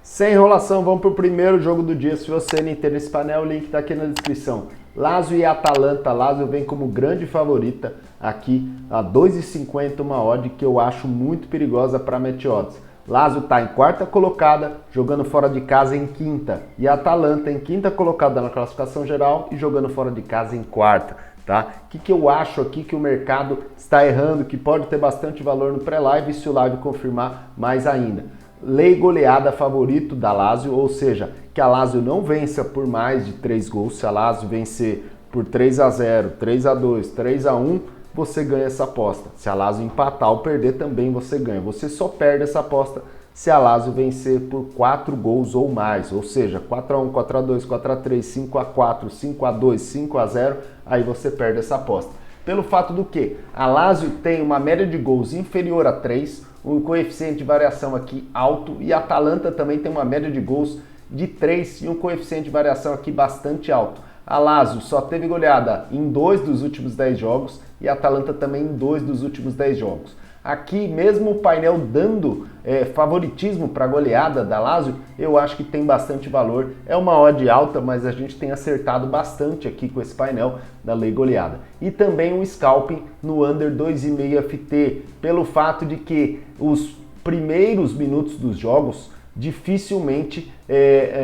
Sem enrolação, vamos para o primeiro jogo do dia. Se você não entende esse painel, o link está aqui na descrição. Lazio e Atalanta. Lazio vem como grande favorita aqui a 2,50, uma odd que eu acho muito perigosa para Match Odds. Lazio está em quarta colocada, jogando fora de casa em quinta. E a Atalanta em quinta colocada na classificação geral e jogando fora de casa em quarta. Tá? O que eu acho aqui que o mercado está errando, que pode ter bastante valor no pré-live se o live confirmar mais ainda. Lei goleada favorito da Lazio, ou seja, que a Lazio não vença por mais de 3 gols. Se a Lazio vencer por 3-0, 3-2, 3-1, você ganha essa aposta. Se a Lazio empatar ou perder, também você ganha. Você só perde essa aposta se a Lazio vencer por 4 gols ou mais, ou seja, 4-1, 4-2, 4-3, 5-4, 5-2, 5-0, aí você perde essa aposta. Pelo fato do que a Lazio tem uma média de gols inferior a 3, um coeficiente de variação aqui alto, e a Atalanta também tem uma média de gols de 3 e um coeficiente de variação aqui bastante alto. A Lazio só teve goleada em 2 dos últimos 10 jogos e a Atalanta também em 2 dos últimos 10 jogos. Aqui, mesmo o painel dando favoritismo para a goleada da Lazio, eu acho que tem bastante valor. É uma odd alta, mas a gente tem acertado bastante aqui com esse painel da lei goleada. E também um scalping no under 2,5 FT, pelo fato de que os primeiros minutos dos jogos, dificilmente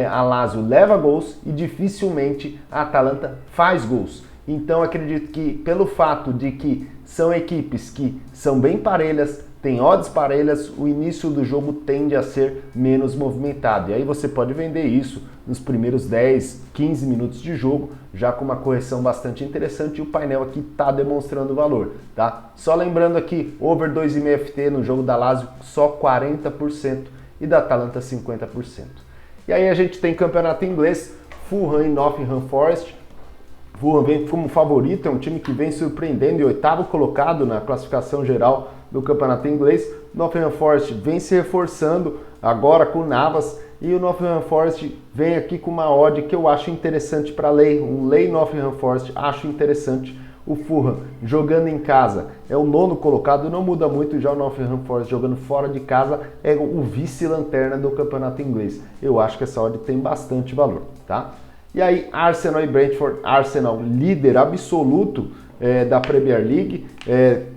a Lazio leva gols e dificilmente a Atalanta faz gols. Então acredito que pelo fato de que são equipes que são bem parelhas, têm odds parelhas, o início do jogo tende a ser menos movimentado. E aí você pode vender isso nos primeiros 10, 15 minutos de jogo, já com uma correção bastante interessante, e o painel aqui está demonstrando valor, tá? Só lembrando aqui, over 2,5 FT no jogo da Lazio, só 40% e da Atalanta 50%. E aí a gente tem campeonato inglês, Fulham e Nottingham Forest. Fulham vem como favorito, é um time que vem surpreendendo e 8º colocado na classificação geral do campeonato inglês. Nottingham Forest vem se reforçando agora com Navas, e o Nottingham Forest vem aqui com uma odd que eu acho interessante para lei. Um lei Nottingham Forest acho interessante. O Fulham jogando em casa é o 9º colocado, não muda muito. Já o Nottingham Forest jogando fora de casa é o vice-lanterna do campeonato inglês. Eu acho que essa odd tem bastante valor, tá? E aí, Arsenal e Brentford. Arsenal, líder absoluto da Premier League,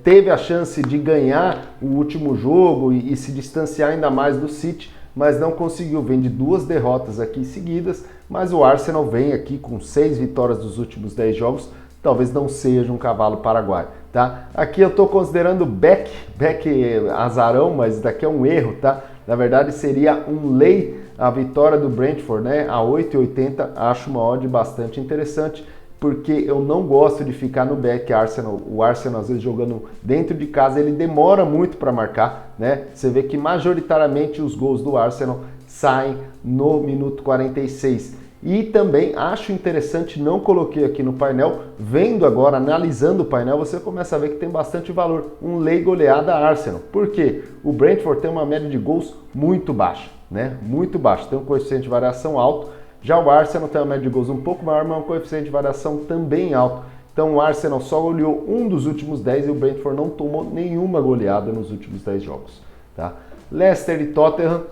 teve a chance de ganhar o último jogo e se distanciar ainda mais do City, mas não conseguiu. Vem de 2 derrotas aqui seguidas, mas o Arsenal vem aqui com 6 vitórias dos últimos 10 jogos, talvez não seja um cavalo paraguaio, tá? Aqui eu estou considerando back azarão, mas daqui é um erro, tá? Na verdade seria um lei a vitória do Brentford, né, a 8,80, acho uma odd bastante interessante, porque eu não gosto de ficar no back Arsenal. O Arsenal, às vezes, jogando dentro de casa, ele demora muito para marcar, né? Você vê que majoritariamente os gols do Arsenal saem no minuto 46. E também acho interessante, não coloquei aqui no painel, vendo agora, analisando o painel, você começa a ver que tem bastante valor. Um lei goleada Arsenal. Por quê? O Brentford tem uma média de gols muito baixa, né? Muito baixa, tem um coeficiente de variação alto. Já o Arsenal tem uma média de gols um pouco maior, mas um coeficiente de variação também alto. Então o Arsenal só goleou um dos últimos 10 e o Brentford não tomou nenhuma goleada nos últimos 10 jogos, tá? Leicester e Tottenham.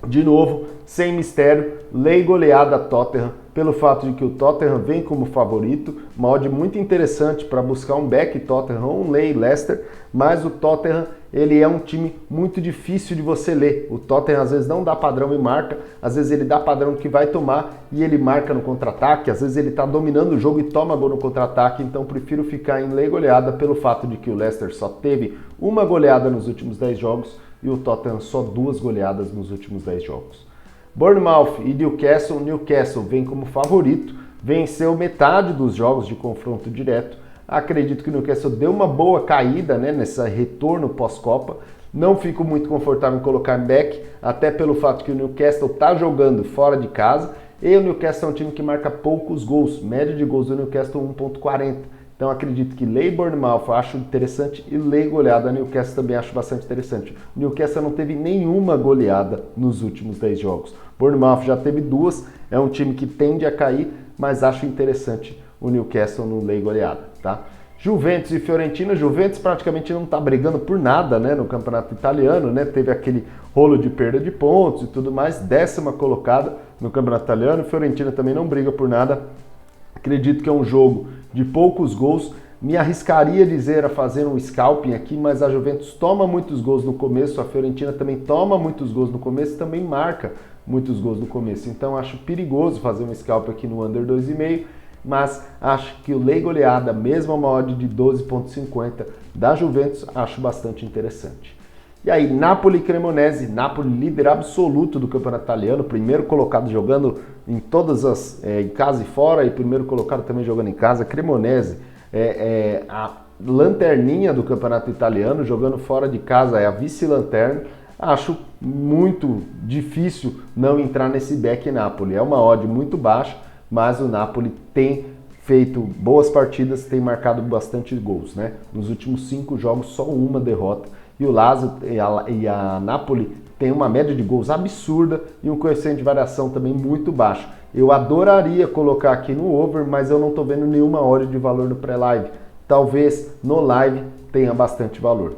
De novo, sem mistério, lei goleada Tottenham, pelo fato de que o Tottenham vem como favorito, uma odd muito interessante para buscar um back Tottenham ou um lei Leicester, mas o Tottenham ele é um time muito difícil de você ler. O Tottenham às vezes não dá padrão e marca, às vezes ele dá padrão que vai tomar e ele marca no contra-ataque, às vezes ele está dominando o jogo e toma gol no contra-ataque, então prefiro ficar em lei goleada pelo fato de que o Leicester só teve uma goleada nos últimos 10 jogos, e o Tottenham só 2 goleadas nos últimos 10 jogos. Bournemouth e Newcastle. Newcastle vem como favorito, venceu metade dos jogos de confronto direto. Acredito que o Newcastle deu uma boa caída, né, nesse retorno pós-Copa. Não fico muito confortável em colocar em back, até pelo fato que o Newcastle está jogando fora de casa. E o Newcastle é um time que marca poucos gols, média de gols do Newcastle 1,40. Então acredito que lei Bournemouth acho interessante e lei goleada Newcastle também acho bastante interessante. O Newcastle não teve nenhuma goleada nos últimos 10 jogos. Bournemouth já teve 2, é um time que tende a cair, mas acho interessante o Newcastle no lei goleada, tá? Juventus e Fiorentina. Juventus praticamente não está brigando por nada, né, no campeonato italiano, né? Teve aquele rolo de perda de pontos e tudo mais, 10ª colocada no campeonato italiano. Fiorentina também não briga por nada. Acredito que é um jogo de poucos gols. Me arriscaria dizer a fazer um scalping aqui, mas a Juventus toma muitos gols no começo, a Fiorentina também toma muitos gols no começo e também marca muitos gols no começo. Então acho perigoso fazer um scalp aqui no under 2,5, mas acho que o lei goleada, mesmo a uma odd de 12,50 da Juventus, acho bastante interessante. E aí, Napoli e Cremonese, Napoli líder absoluto do campeonato italiano, primeiro colocado jogando em todas as, em casa e fora, e primeiro colocado também jogando em casa. Cremonese a lanterninha do campeonato italiano, jogando fora de casa é a vice-lanterna. Acho muito difícil não entrar nesse back Napoli. É uma odd muito baixa, mas o Napoli tem feito boas partidas, tem marcado bastante gols, né? Nos últimos 5 jogos, só uma derrota. E o Lazio e a Napoli tem uma média de gols absurda e um coeficiente de variação também muito baixo. Eu adoraria colocar aqui no over, mas eu não estou vendo nenhuma odd de valor no pré-live. Talvez no live tenha bastante valor.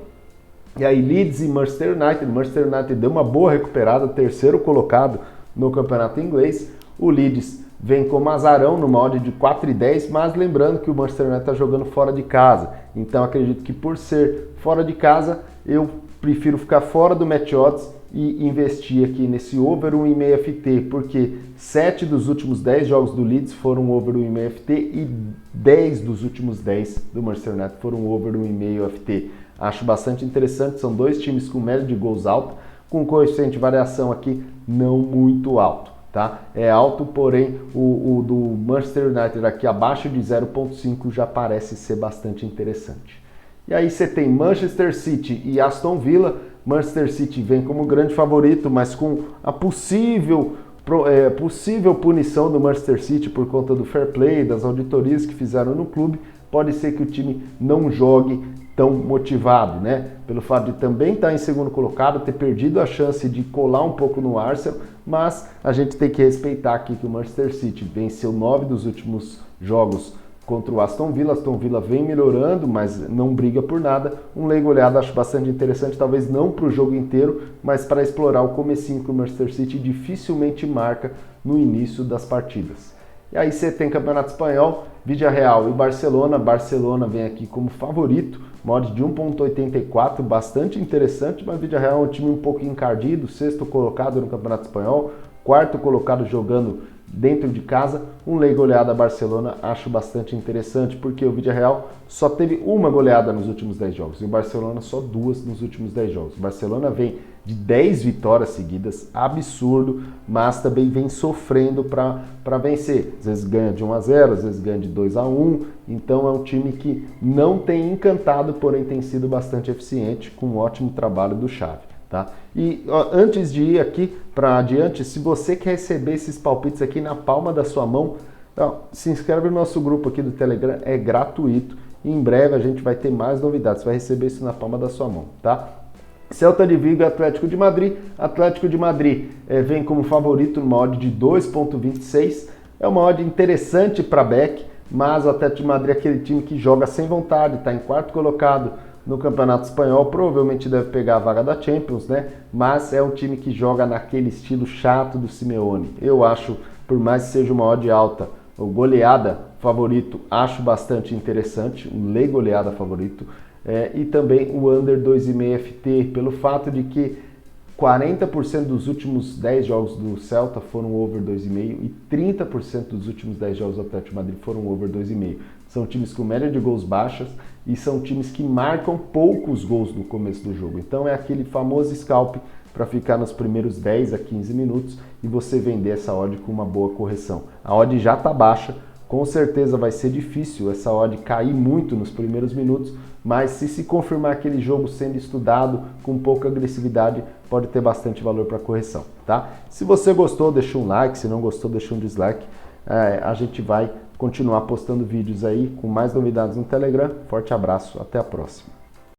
E aí, Leeds e Manchester United. Manchester United deu uma boa recuperada, terceiro colocado no campeonato inglês. O Leeds vem como azarão numa odd de 4,10, mas lembrando que o Manchester United está jogando fora de casa. Então acredito que por ser fora de casa, eu prefiro ficar fora do match odds e investir aqui nesse over 1,5 FT, porque 7 dos últimos 10 jogos do Leeds foram over 1,5 FT e 10 dos últimos 10 do Manchester United foram over 1,5 FT. Acho bastante interessante, são dois times com média de gols alta, com coeficiente de variação aqui não muito alto. Tá? É alto, porém o do Manchester United aqui abaixo de 0,5 já parece ser bastante interessante. E aí você tem Manchester City e Aston Villa. Manchester City vem como grande favorito, mas com a possível punição do Manchester City por conta do fair play, das auditorias que fizeram no clube, pode ser que o time não jogue tão motivado, né? Pelo fato de também estar em segundo colocado, ter perdido a chance de colar um pouco no Arsenal, mas a gente tem que respeitar aqui que o Manchester City venceu 9 dos últimos jogos contra o Aston Villa. Aston Villa vem melhorando, mas não briga por nada. Um leigo olhado acho bastante interessante, talvez não para o jogo inteiro, mas para explorar o comecinho que o Manchester City dificilmente marca no início das partidas. E aí você tem Campeonato Espanhol, Villarreal e Barcelona. Barcelona vem aqui como favorito, mod de 1,84, bastante interessante, mas Villarreal é um time um pouco encardido, sexto colocado no Campeonato Espanhol, quarto colocado jogando dentro de casa. Um leigo goleada a Barcelona acho bastante interessante, porque o Villarreal só teve uma goleada nos últimos 10 jogos, e o Barcelona só 2 nos últimos 10 jogos. O Barcelona vem de 10 vitórias seguidas, absurdo, mas também vem sofrendo para vencer. Às vezes ganha de 1-0, às vezes ganha de 2-1, então é um time que não tem encantado, porém tem sido bastante eficiente, com um ótimo trabalho do Xavi. Tá? E antes de ir aqui para adiante, se você quer receber esses palpites aqui na palma da sua mão, se inscreve no nosso grupo aqui do Telegram, é gratuito. E em breve a gente vai ter mais novidades, você vai receber isso na palma da sua mão, tá? Celta de Vigo e Atlético de Madrid. Atlético de Madrid vem como favorito numa odd de 2,26. É uma odd interessante para back, mas o Atlético de Madrid é aquele time que joga sem vontade, está em quarto colocado no Campeonato Espanhol, provavelmente deve pegar a vaga da Champions, né? Mas é um time que joga naquele estilo chato do Simeone. Eu acho, por mais que seja uma odd alta, o goleada favorito, acho bastante interessante, um lei goleada favorito, e também o under 2,5 FT, pelo fato de que 40% dos últimos 10 jogos do Celta foram over 2,5 e 30% dos últimos 10 jogos do Atlético de Madrid foram over 2,5. São times com média de gols baixas e são times que marcam poucos gols no começo do jogo. Então é aquele famoso scalp para ficar nos primeiros 10 a 15 minutos e você vender essa odd com uma boa correção. A odd já está baixa, com certeza vai ser difícil essa odd cair muito nos primeiros minutos, mas se confirmar aquele jogo sendo estudado com pouca agressividade, pode ter bastante valor para correção, tá? Se você gostou, deixa um like, se não gostou, deixa um dislike. A gente vai continuar postando vídeos aí com mais novidades no Telegram. Forte abraço, até a próxima.